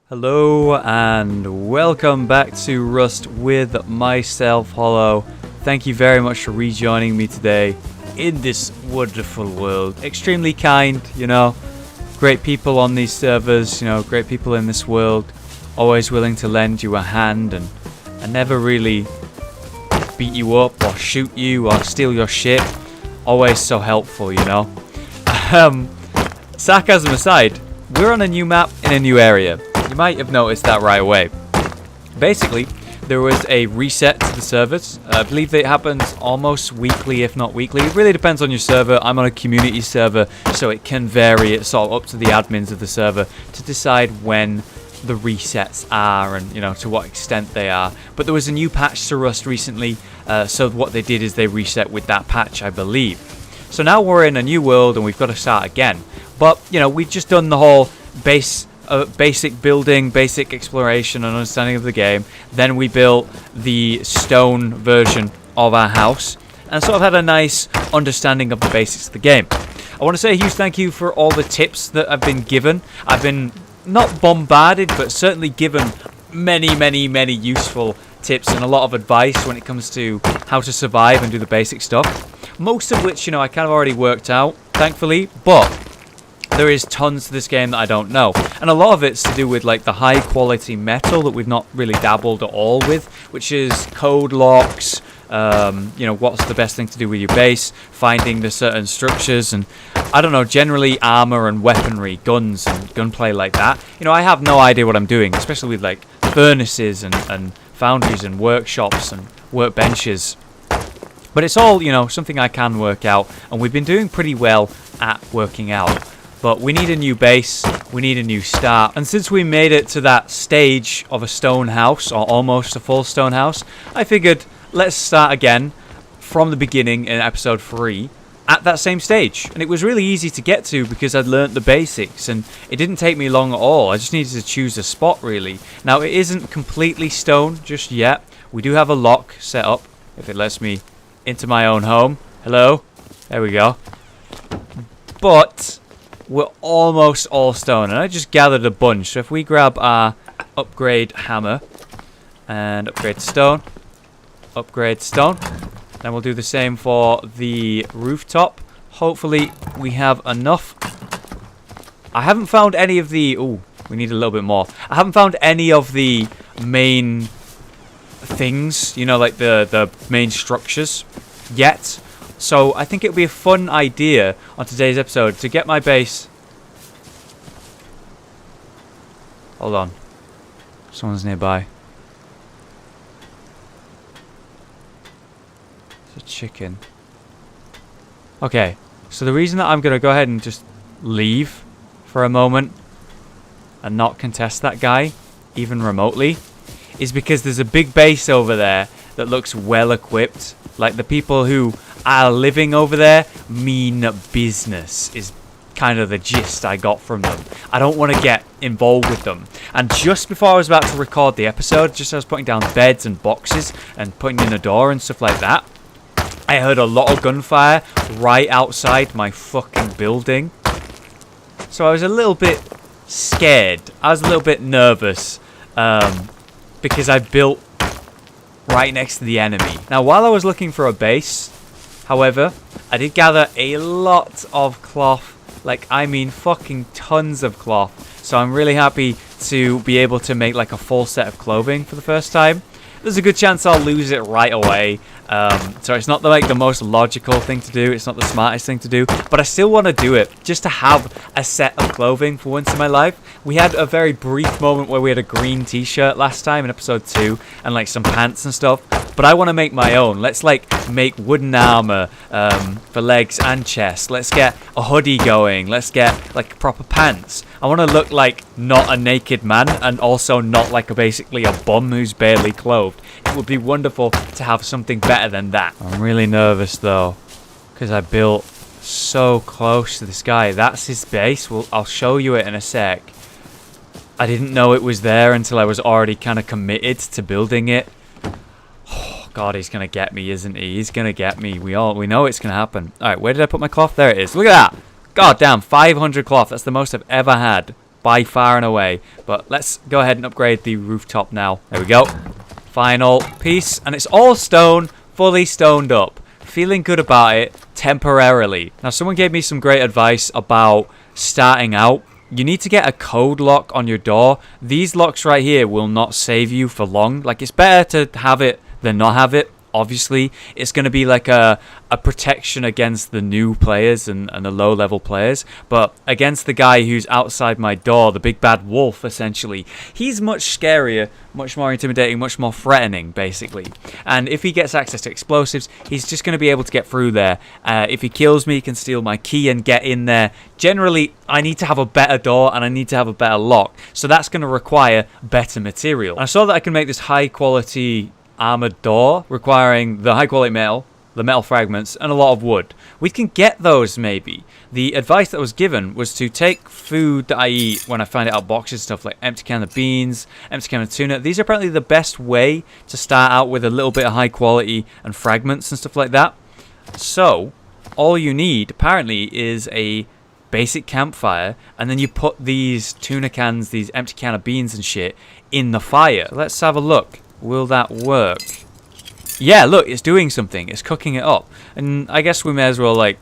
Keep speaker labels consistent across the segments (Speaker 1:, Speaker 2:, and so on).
Speaker 1: Hello and welcome back to Rust with myself, Hollow. Thank you very much for rejoining me today in this wonderful world. Extremely kind, great people on these servers, great people in this world. Always willing to lend you a hand and never really beat you up or shoot you or steal your shit. Always so helpful, Sarcasm aside, we're on a new map in a new area. You might have noticed that right away. Basically, there was a reset to the servers. I believe that it happens almost weekly, if not weekly. It really depends on your server. I'm on a community server, so it can vary. It's sort of up to the admins of the server to decide when the resets are and, to what extent they are. But there was a new patch to Rust recently, so what they did is they reset with that patch, I believe. So now we're in a new world and we've got to start again. But, we've just done the whole basic building, basic exploration and understanding of the game. Then we built the stone version of our house and sort of had a nice understanding of the basics of the game. I want to say a huge thank you for all the tips that I've been given. I've been not bombarded, but certainly given many useful tips and a lot of advice when it comes to how to survive and do the basic stuff. Most of which, I kind of already worked out, thankfully, but there is tons to this game that I don't know. And a lot of it's to do with like the high quality metal that we've not really dabbled at all with, which is code locks, what's the best thing to do with your base, finding the certain structures, and I don't know, generally armor and weaponry, guns and gunplay like that. I have no idea what I'm doing, especially with like furnaces and foundries and workshops and workbenches. But it's all, something I can work out, and we've been doing pretty well at working out. But we need a new base, we need a new start. And since we made it to that stage of a stone house, or almost a full stone house, I figured let's start again from the beginning in episode 3 at that same stage. And it was really easy to get to because I'd learnt the basics and it didn't take me long at all. I just needed to choose a spot really. Now it isn't completely stone just yet. We do have a lock set up, if it lets me into my own home. Hello? There we go. But we're almost all stone, and I just gathered a bunch. So if we grab our upgrade hammer and upgrade stone, then we'll do the same for the rooftop. Hopefully we have enough. I haven't found any of the... Ooh, we need a little bit more. I haven't found any of the main things, like the main structures yet. So I think it would be a fun idea on today's episode to get my base. Hold on. Someone's nearby. It's a chicken. Okay. So the reason that I'm going to go ahead and just leave for a moment and not contest that guy, even remotely, is because there's a big base over there that looks well equipped. Like the people who are living over there mean business is kind of the gist I got from them. I don't want to get involved with them. And just before I was about to record the episode, just as I was putting down beds and boxes and putting in a door and stuff like that, I heard a lot of gunfire right outside my fucking building. So I was a little bit scared. I was a little bit nervous because I built right next to the enemy. Now while I was looking for a base, however, I did gather a lot of cloth. Like, I mean fucking tons of cloth. So I'm really happy to be able to make like a full set of clothing for the first time. There's a good chance I'll lose it right away. So it's not the most logical thing to do. It's not the smartest thing to do. But I still want to do it just to have a set of clothing for once in my life. We had a very brief moment where we had a green t-shirt last time in episode 2 and like some pants and stuff. But I want to make my own. Let's like make wooden armor for legs and chest. Let's get a hoodie going. Let's get like proper pants. I want to look like not a naked man and also not like basically a bum who's barely clothed. It would be wonderful to have something better than that. I'm really nervous though because I built so close to this guy. That's his base. Well, I'll show you it in a sec. I didn't know it was there until I was already kind of committed to building it. Oh, God, he's going to get me, isn't he? He's going to get me. We know it's going to happen. All right, where did I put my cloth? There it is. Look at that. God damn, 500 cloth. That's the most I've ever had. by far and away. But let's go ahead and upgrade the rooftop now. There we go. Final piece. And it's all stone, fully stoned up. Feeling good about it temporarily. Now, someone gave me some great advice about starting out. You need to get a code lock on your door. These locks right here will not save you for long. Like, it's better to have it than not have it. Obviously, it's going to be like a protection against the new players and the low-level players. But against the guy who's outside my door, the big bad wolf, essentially, he's much scarier, much more intimidating, much more threatening, basically. And if he gets access to explosives, he's just going to be able to get through there. If he kills me, he can steal my key and get in there. Generally, I need to have a better door and I need to have a better lock. So that's going to require better material. And I saw that I can make this high-quality armored door requiring the high quality metal, the metal fragments, and a lot of wood. We can get those maybe. The advice that was given was to take food that I eat when I find it out boxes, stuff like empty can of beans, empty can of tuna. These are apparently the best way to start out with a little bit of high quality and fragments and stuff like that. So all you need apparently is a basic campfire, and then you put these tuna cans, these empty can of beans and shit in the fire. Let's have a look. Will that work? Yeah, look, it's doing something. It's cooking it up. And I guess we may as well, like,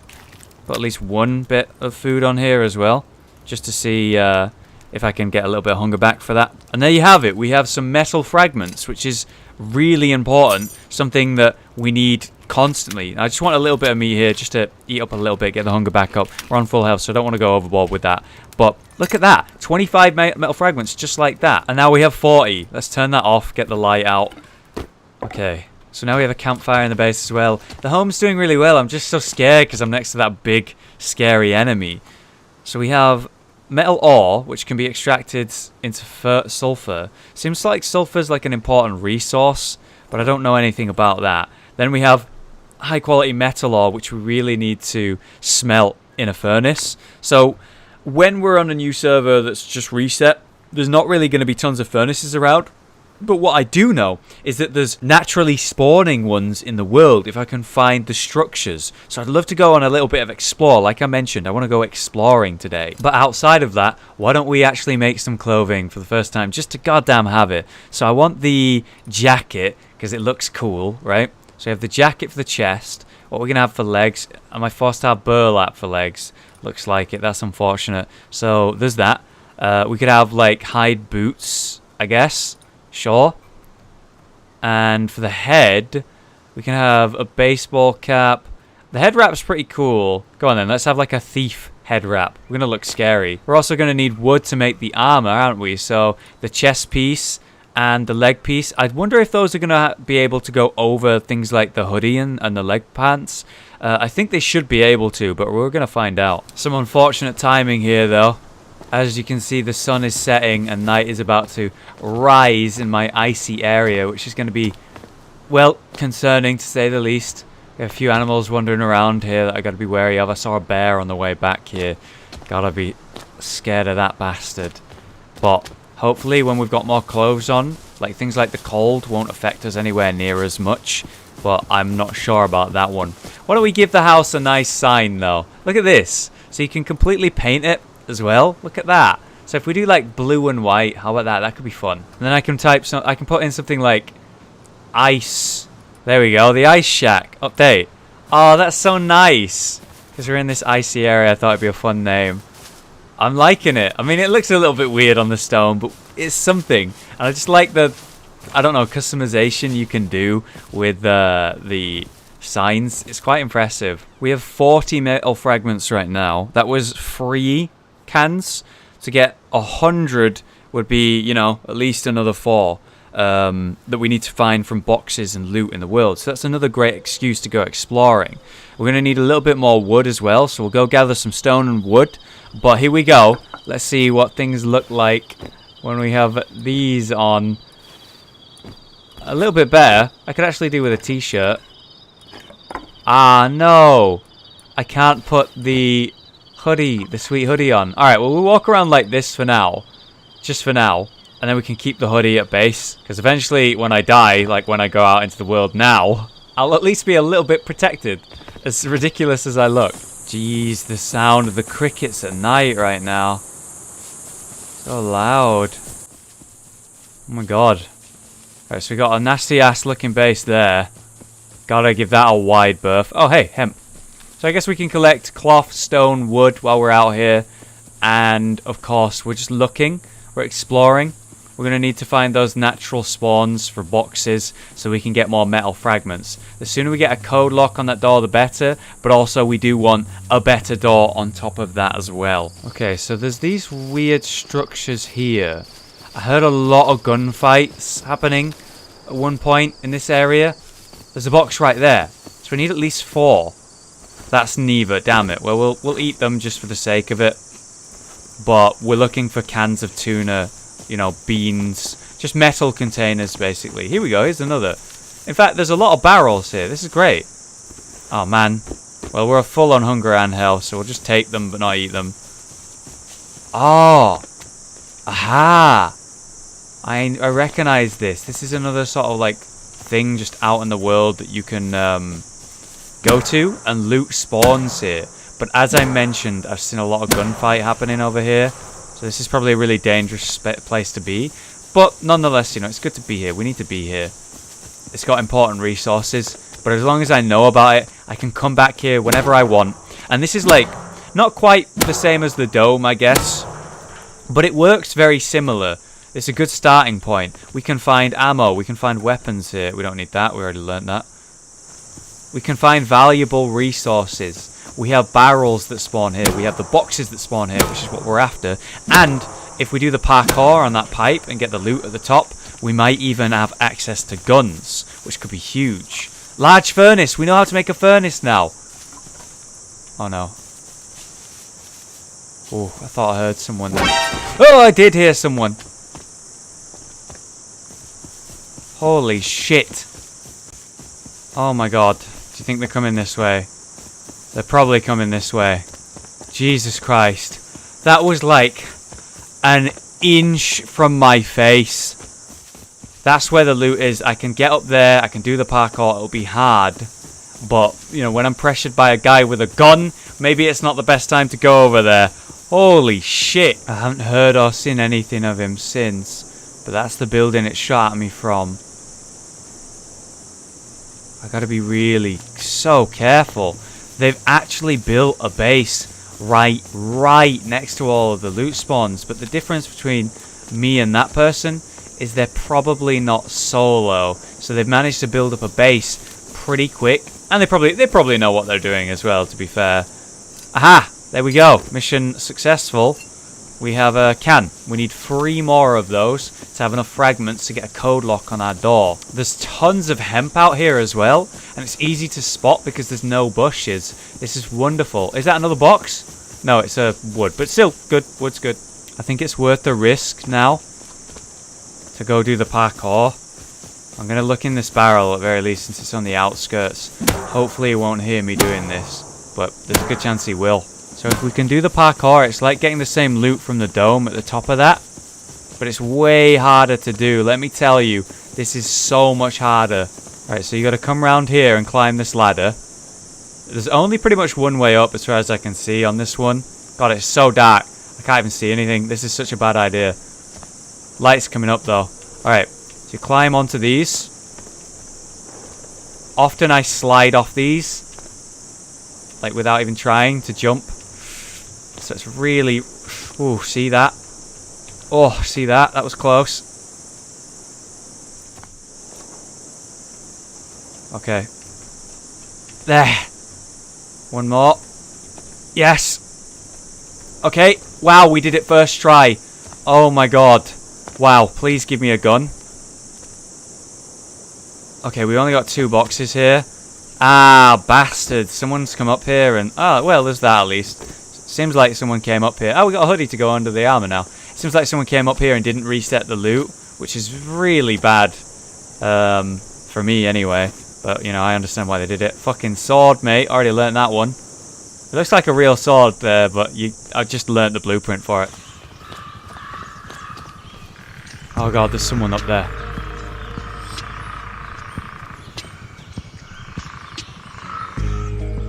Speaker 1: put at least one bit of food on here as well. Just to see if I can get a little bit of hunger back for that. And there you have it. We have some metal fragments, which is really important. Something that we need constantly. I just want a little bit of meat here just to eat up a little bit, get the hunger back up. We're on full health, so I don't want to go overboard with that. But look at that. 25 metal fragments just like that. And now we have 40. Let's turn that off, get the light out. Okay. So now we have a campfire in the base as well. The home's doing really well. I'm just so scared because I'm next to that big, scary enemy. So we have metal ore, which can be extracted into sulfur. Seems like sulfur's like an important resource, but I don't know anything about that. Then we have high quality metal ore, which we really need to smelt in a furnace. So when we're on a new server that's just reset, there's not really going to be tons of furnaces around. But what I do know is that there's naturally spawning ones in the world if I can find the structures. So I'd love to go on a little bit of explore. Like I mentioned, I want to go exploring today. But outside of that, why don't we actually make some clothing for the first time just to goddamn have it? So I want the jacket because it looks cool, right? So we have the jacket for the chest. What we're going to have for legs. Am I forced to have burlap for legs? Looks like it. That's unfortunate. So there's that. We could have like hide boots, I guess. Sure. And for the head, we can have a baseball cap. The head wrap's pretty cool. Go on then, let's have like a thief head wrap. We're going to look scary. We're also going to need wood to make the armor, aren't we? So the chest piece and the leg piece. I wonder if those are going to be able to go over things like the hoodie and the leg pants. I think they should be able to, but we're going to find out. Some unfortunate timing here, though. As you can see, the sun is setting and night is about to rise in my icy area, which is going to be, well, concerning to say the least. We have a few animals wandering around here that I got to be wary of. I saw a bear on the way back here. Gotta be scared of that bastard. But hopefully when we've got more clothes on, like things like the cold won't affect us anywhere near as much. But I'm not sure about that one. Why don't we give the house a nice sign though? Look at this. So you can completely paint it as well. Look at that. So if we do like blue and white, how about that? That could be fun. And then I can I can put in something like ice. There we go. The ice shack. Update. Oh, that's so nice. Because we're in this icy area, I thought it'd be a fun name. I'm liking it. I mean, it looks a little bit weird on the stone, but it's something. And I just like the, I don't know, customization you can do with the signs. It's quite impressive. We have 40 metal fragments right now. That was 3 cans. To get 100 would be, you know, at least another 4 that we need to find from boxes and loot in the world. So that's another great excuse to go exploring. We're going to need a little bit more wood as well, so we'll go gather some stone and wood. But here we go. Let's see what things look like when we have these on. A little bit better. I could actually do with a t-shirt. Ah, no. I can't put the hoodie, the sweet hoodie on. Alright, well, we'll walk around like this for now. Just for now. And then we can keep the hoodie at base. Because eventually, when I die, like when I go out into the world now, I'll at least be a little bit protected. As ridiculous as I look. Jeez, the sound of the crickets at night right now. So loud. Oh my god. Right, so we got a nasty ass looking base there. Gotta give that a wide berth. Oh hey, hemp. So I guess we can collect cloth, stone, wood while we're out here. And of course, we're just looking. We're exploring. We're going to need to find those natural spawns for boxes so we can get more metal fragments. The sooner we get a code lock on that door, the better. But also, we do want a better door on top of that as well. Okay, so there's these weird structures here. I heard a lot of gunfights happening at one point in this area. There's a box right there. So we need at least 4. That's neither, damn it. Well, we'll eat them just for the sake of it. But we're looking for cans of tuna, you know, beans, just metal containers, basically. Here we go, here's another. In fact, there's a lot of barrels here. This is great. Oh, man. Well, we're full on hunger and health, so we'll just take them but not eat them. Oh. Aha. I recognize this. This is another sort of, like, thing just out in the world that you can go to and loot spawns here. But as I mentioned, I've seen a lot of gunfight happening over here. So this is probably a really dangerous place to be. But nonetheless, you know, it's good to be here. We need to be here. It's got important resources. But as long as I know about it, I can come back here whenever I want. And this is like, not quite the same as the dome, I guess. But it works very similar. It's a good starting point. We can find ammo. We can find weapons here. We don't need that. We already learned that. We can find valuable resources. We have barrels that spawn here. We have the boxes that spawn here, which is what we're after. And if we do the parkour on that pipe and get the loot at the top, we might even have access to guns, which could be huge. Large furnace. We know how to make a furnace now. Oh, no. Oh, I thought I heard someone there. Oh, I did hear someone. Holy shit. Oh, my God. Do you think they're coming this way? They're probably coming this way. Jesus Christ. That was like an inch from my face. That's where the loot is. I can get up there. I can do the parkour. It'll be hard. But, you know, when I'm pressured by a guy with a gun, maybe it's not the best time to go over there. Holy shit. I haven't heard or seen anything of him since. But that's the building it shot at me from. I gotta be really so careful. They've actually built a base right next to all of the loot spawns. But the difference between me and that person is they're probably not solo. So they've managed to build up a base pretty quick. And they probably know what they're doing as well, to be fair. Aha! There we go. Mission successful. We have a can. We need 3 more of those to have enough fragments to get a code lock on our door. There's tons of hemp out here as well. And it's easy to spot because there's no bushes. This is wonderful. Is that another box? No, it's a wood. But still, good. Wood's good. I think it's worth the risk now to go do the parkour. I'm going to look in this barrel at very least since it's on the outskirts. Hopefully he won't hear me doing this. But there's a good chance he will. So if we can do the parkour, it's like getting the same loot from the dome at the top of that. But it's way harder to do. Let me tell you, this is so much harder. Right, so you got to come around here and climb this ladder. There's only pretty much one way up as far as I can see on this one. God, it's so dark. I can't even see anything. This is such a bad idea. Light's coming up though. Alright, so you climb onto these. Often I slide off these. Like without even trying to jump. So it's really... Ooh, see that? Oh, see that? That was close. Okay. There. One more. Yes. Okay. Wow, we did it first try. Oh my god. Wow, please give me a gun. Okay, we only got 2 boxes here. Ah, bastard. Someone's come up here and... Oh, well, there's that at least. Seems like someone came up here. Oh, we got a hoodie to go under the armor now. Seems like someone came up here and didn't reset the loot, which is really bad. For me, anyway. But, you know, I understand why they did it. Fucking sword, mate. Already learnt that one. It looks like a real sword there, but I just learnt the blueprint for it. Oh, God, there's someone up there.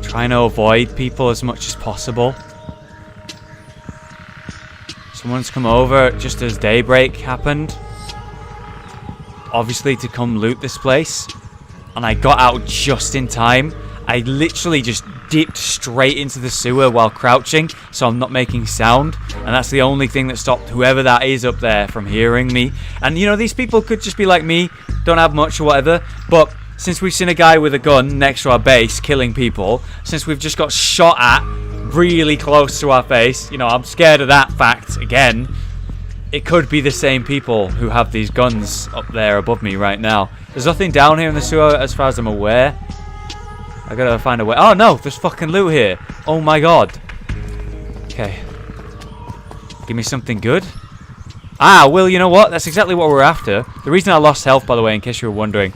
Speaker 1: Trying to avoid people as much as possible. Someone's come over just as daybreak happened. Obviously to come loot this place. And I got out just in time. I literally just dipped straight into the sewer while crouching, so I'm not making sound. And that's the only thing that stopped whoever that is up there from hearing me. And you know, these people could just be like me, don't have much or whatever. But since we've seen a guy with a gun next to our base killing people, since we've just got shot at really close to our face, you know, I'm scared of that fact again. It could be the same people who have these guns up there above me right now. There's nothing down here in the sewer as far as I'm aware. I gotta find a way. Oh no, there's fucking loot here. Oh my god. Okay. Give me something good. Ah, well, you know what? That's exactly what we're after. The reason I lost health, by the way, in case you were wondering,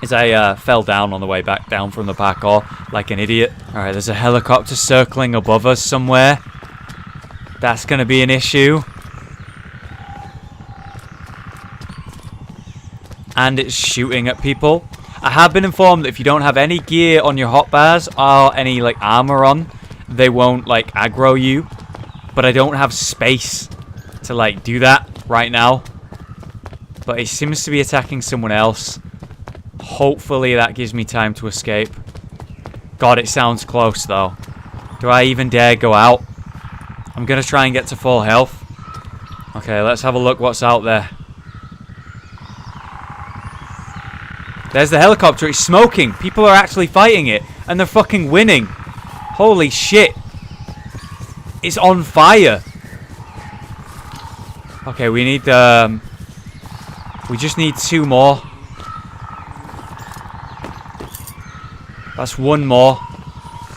Speaker 1: is I fell down on the way back down from the parkour like an idiot. Alright, there's a helicopter circling above us somewhere. That's gonna be an issue. And it's shooting at people. I have been informed that if you don't have any gear on your hotbars or any like armor on, they won't like aggro you. But I don't have space to like do that right now. But it seems to be attacking someone else. Hopefully that gives me time to escape. God, it sounds close though. Do I even dare go out? I'm gonna try and get to full health. Okay, let's have a look what's out there. There's the helicopter. It's smoking. People are actually fighting it. And they're fucking winning. Holy shit. It's on fire. Okay, we need... we just need 2 more. That's 1 more.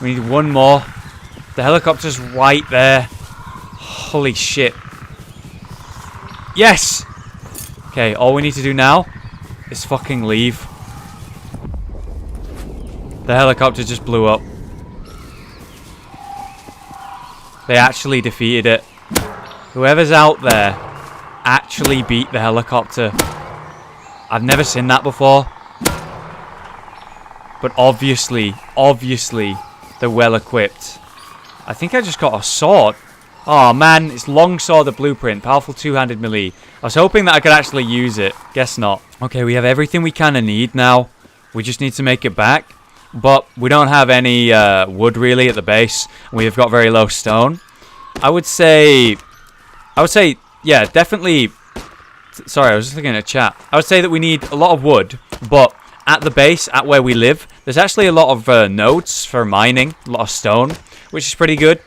Speaker 1: We need 1 more. The helicopter's right there. Holy shit. Yes! Okay, all we need to do now is fucking leave. The helicopter just blew up. They actually defeated it. Whoever's out there actually beat the helicopter. I've never seen that before. But obviously, they're well equipped. I think I just got a sword. Oh man, it's longsword the blueprint. Powerful two-handed melee. I was hoping that I could actually use it. Guess not. Okay, we have everything we kind of need now. We just need to make it back. But we don't have any wood really at the base. We've got very low stone. I would say, yeah, definitely. Sorry, I was just looking at chat. I would say that we need a lot of wood, but at the base, at where we live, there's actually a lot of nodes for mining, a lot of stone, which is pretty good.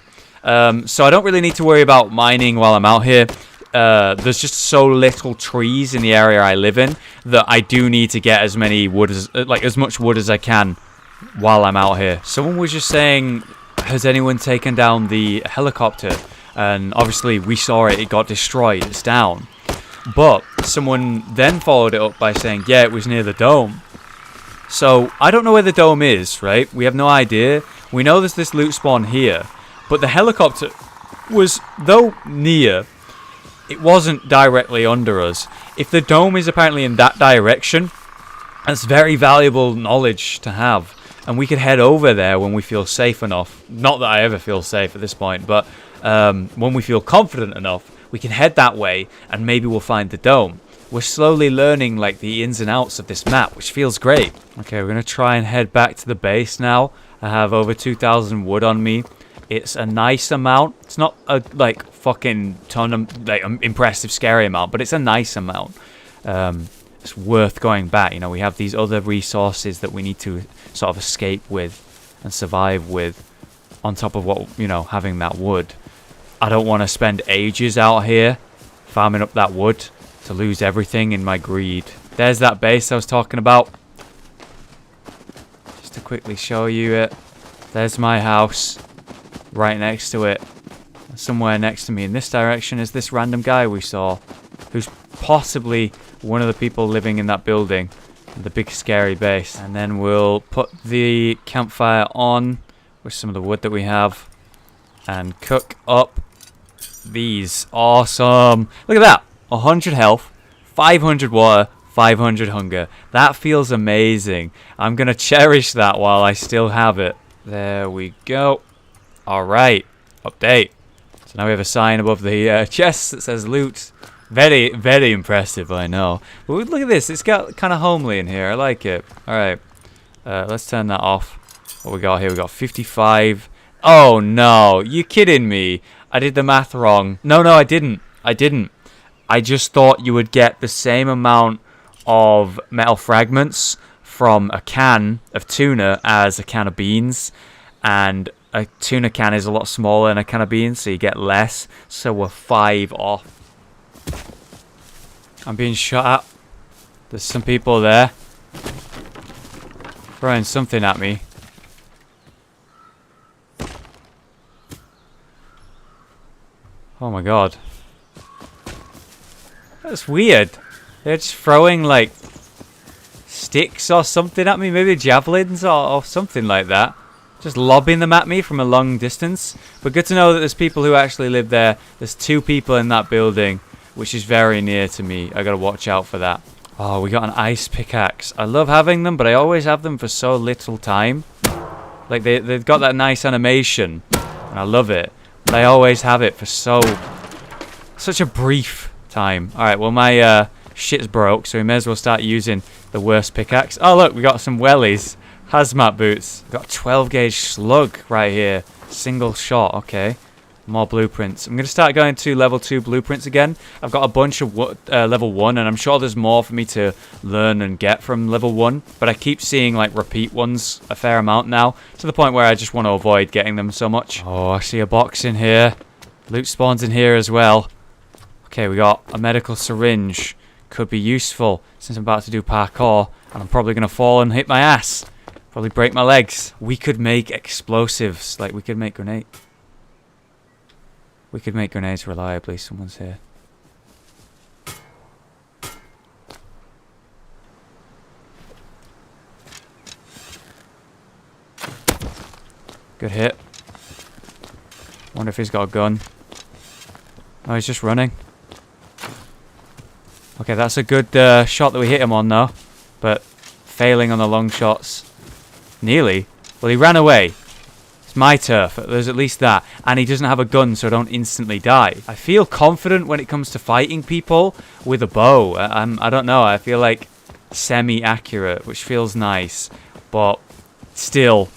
Speaker 1: So I don't really need to worry about mining while I'm out here. There's just so little trees in the area I live in that I do need to get as many wood as as much wood as I can while I'm out here. Someone was just saying, has anyone taken down the helicopter? And obviously we saw it got destroyed, it's down. But someone then followed it up by saying, yeah, it was near the dome. So I don't know where the dome is, right? We have no idea. We know there's this loot spawn here, but the helicopter was, though near, it wasn't directly under us. If the dome is apparently in that direction, that's very valuable knowledge to have. And we could head over there when we feel safe enough. Not that I ever feel safe at this point, but when we feel confident enough, we can head that way and maybe we'll find the dome. We're slowly learning like the ins and outs of this map, which feels great. Okay, we're going to try and head back to the base now. I have over 2,000 wood on me. It's a nice amount. It's not a like fucking ton of like impressive, scary amount, but it's a nice amount. It's worth going back. You know, we have these other resources that we need to sort of escape with and survive with, on top of what, you know, having that wood. I don't want to spend ages out here farming up that wood to lose everything in my greed. There's that base I was talking about. Just to quickly show you it. There's my house. Right next to it. Somewhere next to me in this direction is this random guy we saw, who's possibly one of the people living in that building, the big scary base. And then we'll put the campfire on with some of the wood that we have and cook up these. Awesome. Look at that. 100 health, 500 water, 500 hunger. That feels amazing. I'm gonna cherish that while I still have it. There we go. Alright, update. So now we have a sign above the chest that says loot. Very, very impressive, I know. But look at this. It's got kind of homely in here. I like it. All right. Let's turn that off. What we got here? We got 55. Oh, no. You kidding me? I did the math wrong. No, I didn't. I just thought you would get the same amount of metal fragments from a can of tuna as a can of beans. And a tuna can is a lot smaller than a can of beans, so you get less. So we're 5 off. I'm being shot at. There's some people there throwing something at me. Oh my god. That's weird. They're just throwing like sticks or something at me. Maybe javelins or something like that. Just lobbing them at me from a long distance. But good to know that there's people who actually live there. There's 2 people in that building, which is very near to me. I gotta watch out for that. Oh, we got an ice pickaxe. I love having them, but I always have them for so little time. Like they've got that nice animation, and I love it. But I always have it for such a brief time. All right, well my shit's broke, so we may as well start using the worst pickaxe. Oh look, we got some wellies, hazmat boots. Got a 12 gauge slug right here, single shot. Okay. More blueprints. I'm going to start going to level 2 blueprints again. I've got a bunch of level 1, and I'm sure there's more for me to learn and get from level 1. But I keep seeing like repeat ones a fair amount now, to the point where I just want to avoid getting them so much. Oh, I see a box in here. Loot spawns in here as well. Okay, we got a medical syringe. Could be useful since I'm about to do parkour, and I'm probably going to fall and hit my ass. Probably break my legs. We could make explosives. Like, we could make grenades. We could make grenades reliably. Someone's here. Good hit. Wonder if he's got a gun. Oh, he's just running. Okay, that's a good shot that we hit him on, though. But failing on the long shots. Nearly. Well, he ran away. My turf, there's at least that, and he doesn't have a gun, so I don't instantly die. I feel confident when it comes to fighting people with a bow. I don't know, I feel like semi-accurate, which feels nice, but still,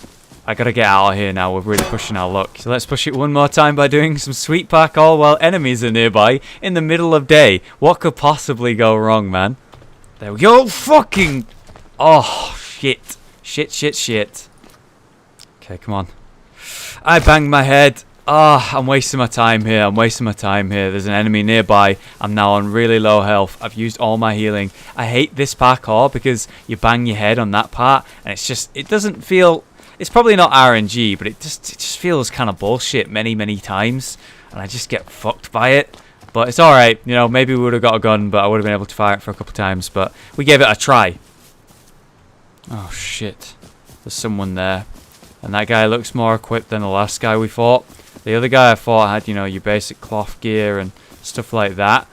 Speaker 1: I gotta get out of here now. We're really pushing our luck. So let's push it one more time by doing some sweet parkour while enemies are nearby in the middle of day. What could possibly go wrong, man? There we go. Fucking, oh shit, shit. Okay, come on. I banged my head. I'm wasting my time here. There's an enemy nearby. I'm now on really low health. I've used all my healing. I hate this parkour because you bang your head on that part, and it doesn't feel... It's probably not RNG, but it just feels kind of bullshit many times, and I just get fucked by it. But it's alright. You know, maybe we would have got a gun, but I would have been able to fire it for a couple of times, but we gave it a try. Oh, shit. There's someone there. And that guy looks more equipped than the last guy we fought. The other guy I fought had, you know, your basic cloth gear and stuff like that.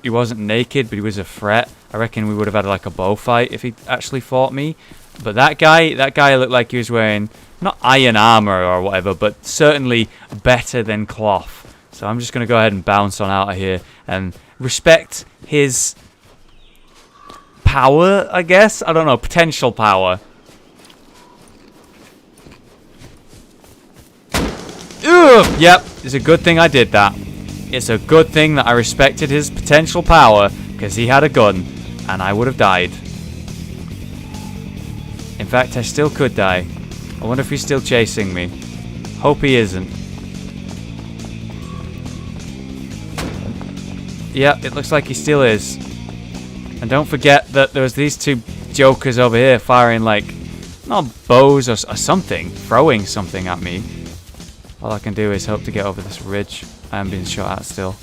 Speaker 1: He wasn't naked, but he was a threat. I reckon we would have had like a bow fight if he actually fought me. But that guy looked like he was wearing, not iron armor or whatever, but certainly better than cloth. So I'm just going to go ahead and bounce on out of here and respect his power, I guess. I don't know, potential power. Ugh, yep, it's a good thing I did that. It's a good thing that I respected his potential power, because he had a gun, and I would have died. In fact, I still could die. I wonder if he's still chasing me. Hope he isn't. Yep, it looks like he still is. And don't forget that there's these 2 jokers over here firing like, not bows or something, throwing something at me. All I can do is hope to get over this ridge. I am being shot at still.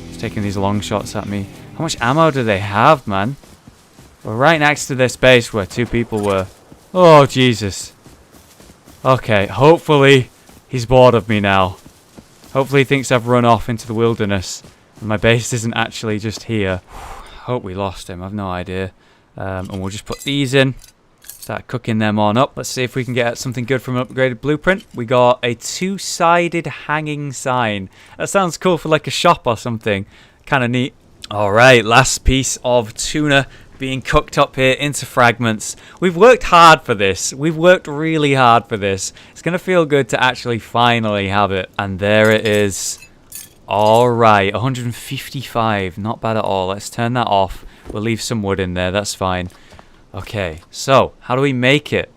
Speaker 1: It's taking these long shots at me. How much ammo do they have, man? We're right next to this base where 2 people were. Oh, Jesus. Okay, hopefully he's bored of me now. Hopefully he thinks I've run off into the wilderness and my base isn't actually just here. Hope we lost him, I've no idea. And we'll just put these in. Start cooking them on up. Let's see if we can get something good from an upgraded blueprint. We got a two-sided hanging sign. That sounds cool for like a shop or something. Kind of neat. All right, last piece of tuna being cooked up here into fragments. We've worked hard for this. We've worked really hard for this. It's going to feel good to actually finally have it. And there it is. All right, 155. Not bad at all. Let's turn that off. We'll leave some wood in there. That's fine. Okay, so how do we make it?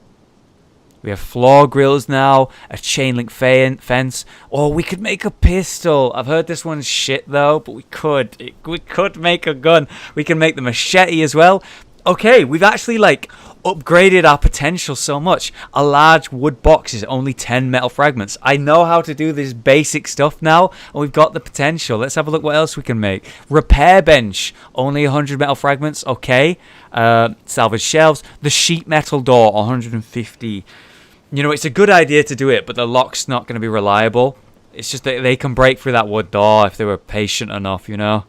Speaker 1: We have floor grills now, a chain link fence. Or we could make a pistol. I've heard this one's shit though, but we could make a gun. We can make the machete as well. Okay, we've actually like upgraded our potential so much. A large wood box is only 10 metal fragments. I know how to do this basic stuff now, and we've got the potential. Let's have a look what else we can make. Repair bench, only 100 metal fragments. Okay. Salvage shelves. The sheet metal door, 150. You know, it's a good idea to do it, but the lock's not going to be reliable. It's just that they can break through that wood door if they were patient enough, you know.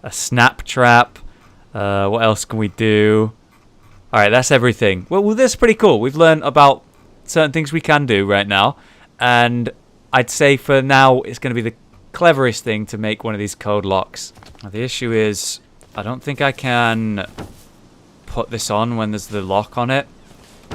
Speaker 1: A snap trap. What else can we do? Alright, that's everything. Well, that's pretty cool. We've learned about certain things we can do right now. And I'd say for now, it's going to be the cleverest thing to make one of these code locks. Now, the issue is, I don't think I can put this on when there's the lock on it.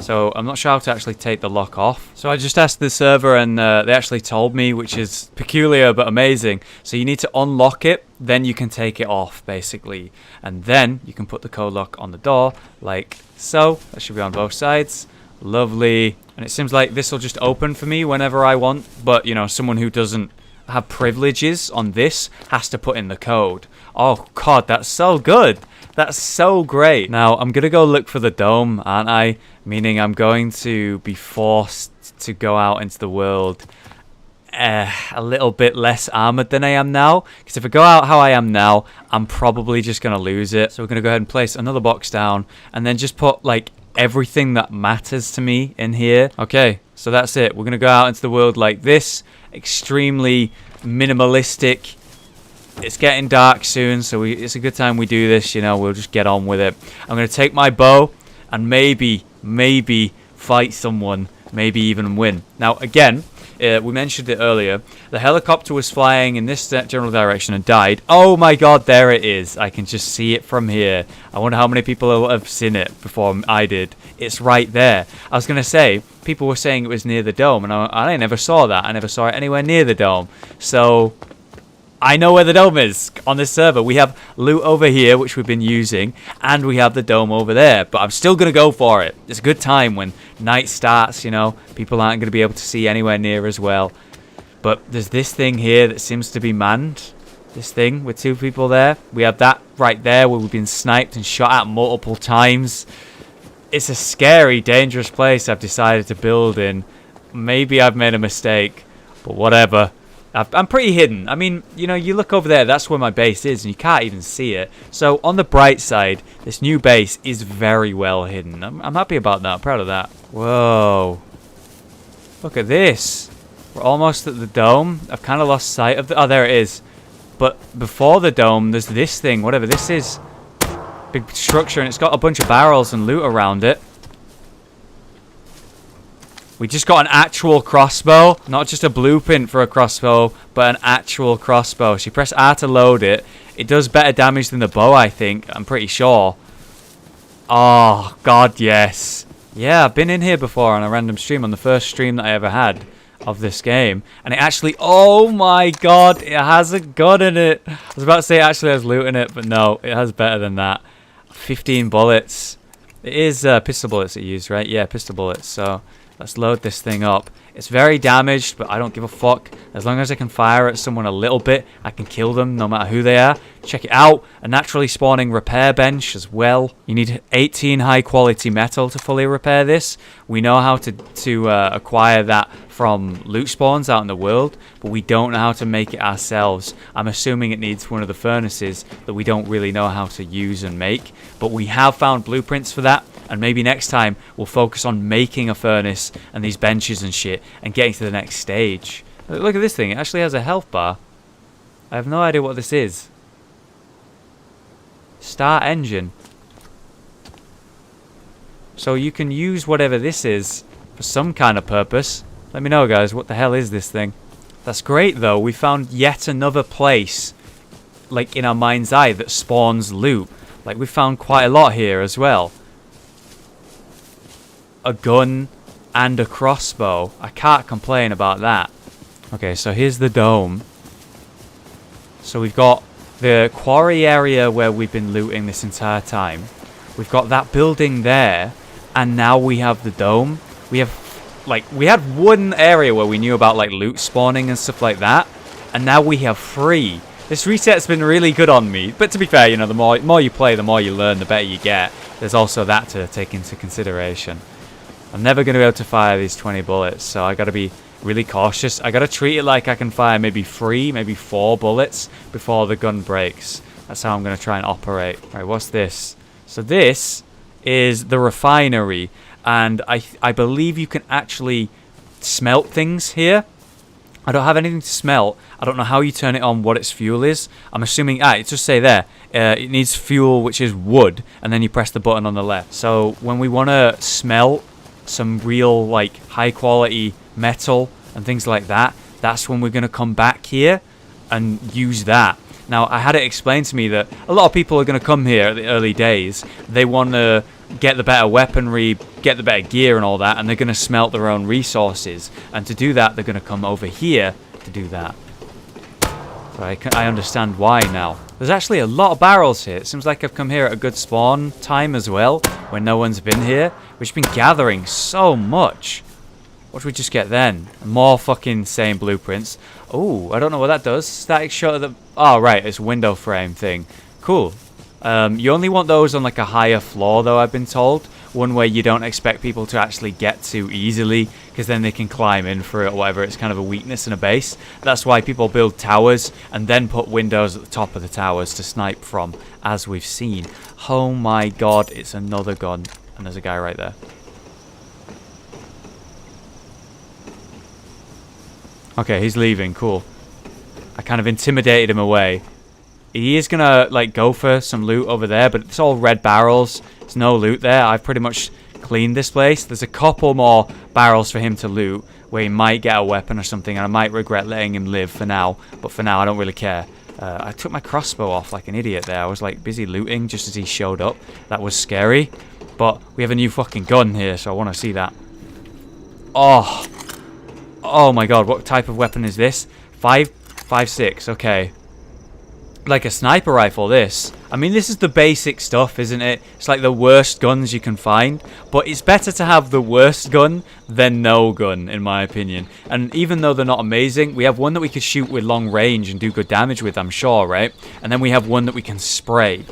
Speaker 1: So I'm not sure how to actually take the lock off. So I just asked the server and they actually told me, which is peculiar but amazing. So you need to unlock it, then you can take it off basically. And then you can put the code lock on the door like so. That should be on both sides. Lovely. And it seems like this will just open for me whenever I want. But you know, someone who doesn't have privileges on this has to put in the code. Oh god, that's so good. That's so great. Now, I'm going to go look for the dome, aren't I? Meaning I'm going to be forced to go out into the world a little bit less armored than I am now. Because if I go out how I am now, I'm probably just going to lose it. So we're going to go ahead and place another box down. And then just put, like, everything that matters to me in here. Okay, so that's it. We're going to go out into the world like this. Extremely minimalistic. It's getting dark soon, so it's a good time we do this, you know, we'll just get on with it. I'm going to take my bow and maybe fight someone, maybe even win. Now, again, we mentioned it earlier, the helicopter was flying in this general direction and died. Oh my god, there it is. I can just see it from here. I wonder how many people have seen it before I did. It's right there. I was going to say, people were saying it was near the dome, and I never saw that. I never saw it anywhere near the dome. So I know where the dome is on this server. We have loot over here, which we've been using, and we have the dome over there. But I'm still going to go for it. It's a good time when night starts, you know. People aren't going to be able to see anywhere near as well. But there's this thing here that seems to be manned. This thing with two people there. We have that right there where we've been sniped and shot at multiple times. It's a scary, dangerous place I've decided to build in. Maybe I've made a mistake, but whatever. I'm pretty hidden. I mean, you know, you look over there, that's where my base is, and you can't even see it. So, on the bright side, this new base is very well hidden. I'm happy about that. I'm proud of that. Whoa. Look at this. We're almost at the dome. I've kind of lost sight of the... Oh, there it is. But before the dome, there's this thing, whatever this is. Big structure, and it's got a bunch of barrels and loot around it. We just got an actual crossbow. Not just a blueprint for a crossbow, but an actual crossbow. So you press R to load it. It does better damage than the bow, I think. I'm pretty sure. Oh, God, yes. Yeah, I've been in here before on a random stream, on the first stream that I ever had of this game. And it actually... Oh, my God. It has a gun in it. I was about to say it actually has loot in it, but no. It has better than that. 15 bullets. It is pistol bullets it used, right? Yeah, pistol bullets. So... let's load this thing up. It's very damaged, but I don't give a fuck. As long as I can fire at someone a little bit, I can kill them no matter who they are. Check it out. A naturally spawning repair bench as well. You need 18 high quality metal to fully repair this. We know how to acquire that from loot spawns out in the world, but we don't know how to make it ourselves. I'm assuming it needs one of the furnaces that we don't really know how to use and make, but we have found blueprints for that. And maybe next time we'll focus on making a furnace and these benches and shit and getting to the next stage. Look at this thing. It actually has a health bar. I have no idea what this is. Start engine. So you can use whatever this is for some kind of purpose. Let me know, guys, what the hell is this thing? That's great, though. We found yet another place, like, in our mind's eye that spawns loot. Like, we found quite a lot here as well. A gun and a crossbow. I can't complain about that. Okay, so here's the dome. So we've got the quarry area where we've been looting this entire time. We've got that building there. And now we have the dome. We have, like, we had one area where we knew about, like, loot spawning and stuff like that. And now we have 3. This reset's been really good on me. But to be fair, you know, the more you play, the more you learn, the better you get. There's also that to take into consideration. I'm never going to be able to fire these 20 bullets, so I got to be really cautious. I got to treat it like I can fire maybe 3, maybe 4 bullets before the gun breaks. That's how I'm going to try and operate. Right, what's this? So this is the refinery, and I believe you can actually smelt things here. I don't have anything to smelt. I don't know how you turn it on, what its fuel is. I'm assuming, it just say there, it needs fuel, which is wood, and then you press the button on the left. So when we want to smelt some real, like, high quality metal and things like that, that's when we're going to come back here and use that. Now, I had it explained to me that a lot of people are going to come here at the early days. They want to get the better weaponry, get the better gear and all that, and they're going to smelt their own resources. And to do that, they're going to come over here to do that. So I understand why now. There's actually a lot of barrels here. It seems like I've come here at a good spawn time as well, when no one's been here. We've been gathering so much. What do we just get then? More fucking same blueprints. Oh, I don't know what that does. Static shot of the... Oh, right. It's a window frame thing. Cool. You only want those on, like, a higher floor, though, I've been told. One where you don't expect people to actually get to easily, because then they can climb in for it or whatever. It's kind of a weakness in a base. That's why people build towers and then put windows at the top of the towers to snipe from, as we've seen. Oh, my God. It's another gun. And there's a guy right there. Okay, he's leaving. Cool. I kind of intimidated him away. He is going to, like, go for some loot over there, but it's all red barrels. There's no loot there. I've pretty much cleaned this place. There's a couple more barrels for him to loot where he might get a weapon or something, and I might regret letting him live for now. But for now, I don't really care. I took my crossbow off like an idiot there. I was, like, busy looting just as he showed up. That was scary. But we have a new fucking gun here, so I want to see that. Oh. Oh my God, what type of weapon is this? 5.56, okay. Like a sniper rifle, this. I mean, this is the basic stuff, isn't it? It's like the worst guns you can find. But it's better to have the worst gun than no gun, in my opinion. And even though they're not amazing, we have one that we could shoot with long range and do good damage with, I'm sure, right? And then we have one that we can spray.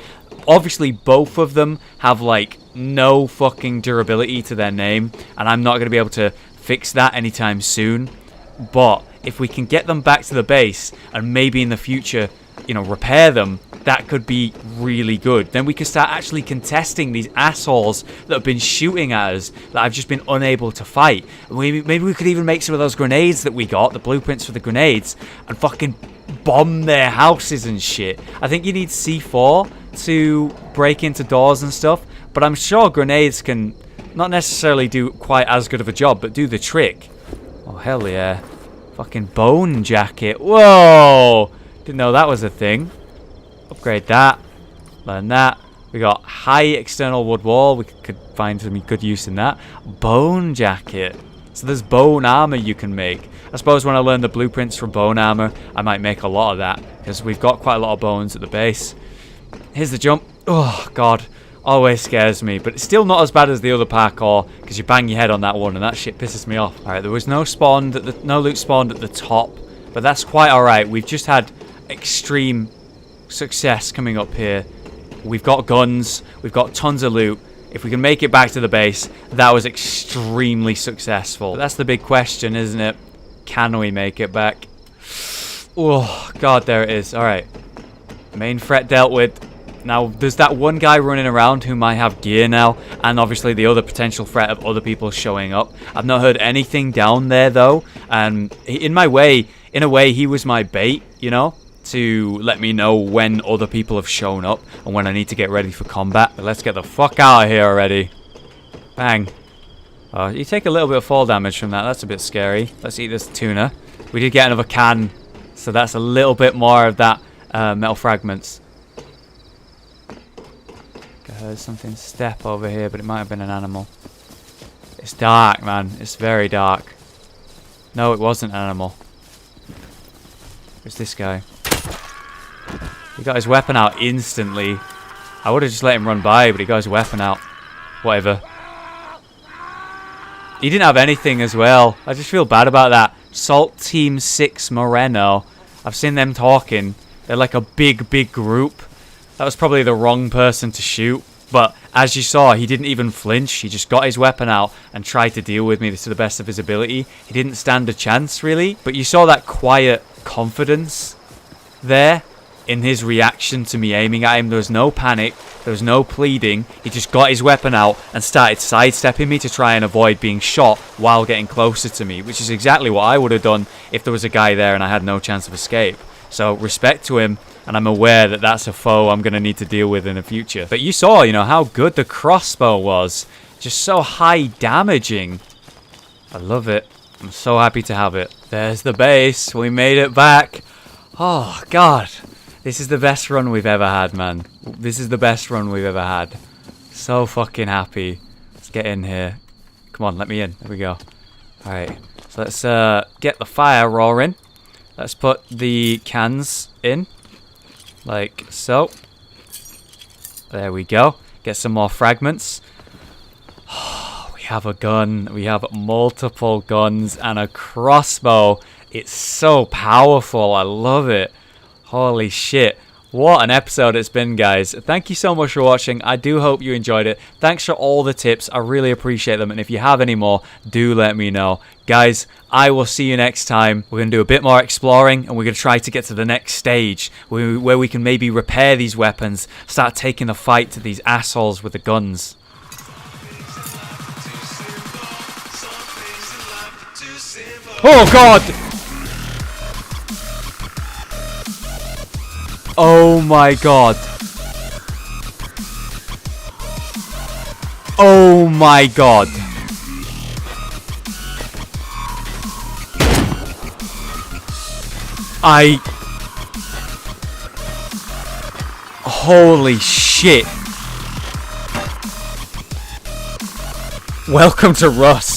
Speaker 1: Obviously, both of them have, like, no fucking durability to their name. And I'm not going to be able to fix that anytime soon. But if we can get them back to the base and maybe in the future, you know, repair them, that could be really good. Then we can start actually contesting these assholes that have been shooting at us that I've just been unable to fight. Maybe we could even make some of those grenades that we got, the blueprints for the grenades, and fucking bomb their houses and shit. I think you need C4 to break into doors and stuff, but I'm sure grenades can not necessarily do quite as good of a job, but do the trick. Oh, hell yeah. Fucking bone jacket. Whoa! Didn't know that was a thing. Upgrade that. Learn that. We got high external wood wall. We could find some good use in that. Bone jacket. So there's bone armor you can make. I suppose when I learn the blueprints for bone armor, I might make a lot of that, because we've got quite a lot of bones at the base. Here's the jump. Oh, God. Always scares me, but it's still not as bad as the other parkour, because you bang your head on that one, and that shit pisses me off. Alright, there was no loot spawned at the top, but that's quite alright. We've just had extreme success coming up here. We've got guns, we've got tons of loot. If we can make it back to the base, that was extremely successful. But that's the big question, isn't it? Can we make it back? Oh, God, there it is. Alright. Main threat dealt with. Now, there's that one guy running around who might have gear now, and obviously the other potential threat of other people showing up. I've not heard anything down there, though, and in a way, he was my bait, you know, to let me know when other people have shown up and when I need to get ready for combat. But let's get the fuck out of here already. Bang. Oh, you take a little bit of fall damage from that. That's a bit scary. Let's eat this tuna. We did get another can, so that's a little bit more of that metal fragments. I heard something step over here, but it might have been an animal. It's dark, man. It's very dark. No, it wasn't an animal. It's this guy. He got his weapon out instantly. I would have just let him run by, but he got his weapon out. Whatever. He didn't have anything as well. I just feel bad about that. Salt Team 6 Moreno. I've seen them talking. They're like a big group. That was probably the wrong person to shoot. But as you saw, he didn't even flinch. He just got his weapon out and tried to deal with me to the best of his ability. He didn't stand a chance, really. But you saw that quiet confidence there in his reaction to me aiming at him. There was no panic. There was no pleading. He just got his weapon out and started sidestepping me to try and avoid being shot while getting closer to me, which is exactly what I would have done if there was a guy there and I had no chance of escape. So respect to him, and I'm aware that that's a foe I'm going to need to deal with in the future. But you saw, you know, how good the crossbow was. Just so high damaging. I love it. I'm so happy to have it. There's the base. We made it back. Oh, God. This is the best run we've ever had, man. This is the best run we've ever had. So fucking happy. Let's get in here. Come on, let me in. There we go. Alright. So let's get the fire roaring. Let's put the cans in. Like so. There we go. Get some more fragments. We have a gun. We have multiple guns and a crossbow. It's so powerful. I love it. Holy shit. What an episode it's been, guys. Thank you so much for watching. I do hope you enjoyed it. Thanks for all the tips. I really appreciate them. And if you have any more, do let me know. Guys, I will see you next time. We're going to do a bit more exploring, and we're going to try to get to the next stage where we can maybe repair these weapons, start taking the fight to these assholes with the guns. Oh, God! Oh my God. Oh my God. Holy shit. Welcome to Rust.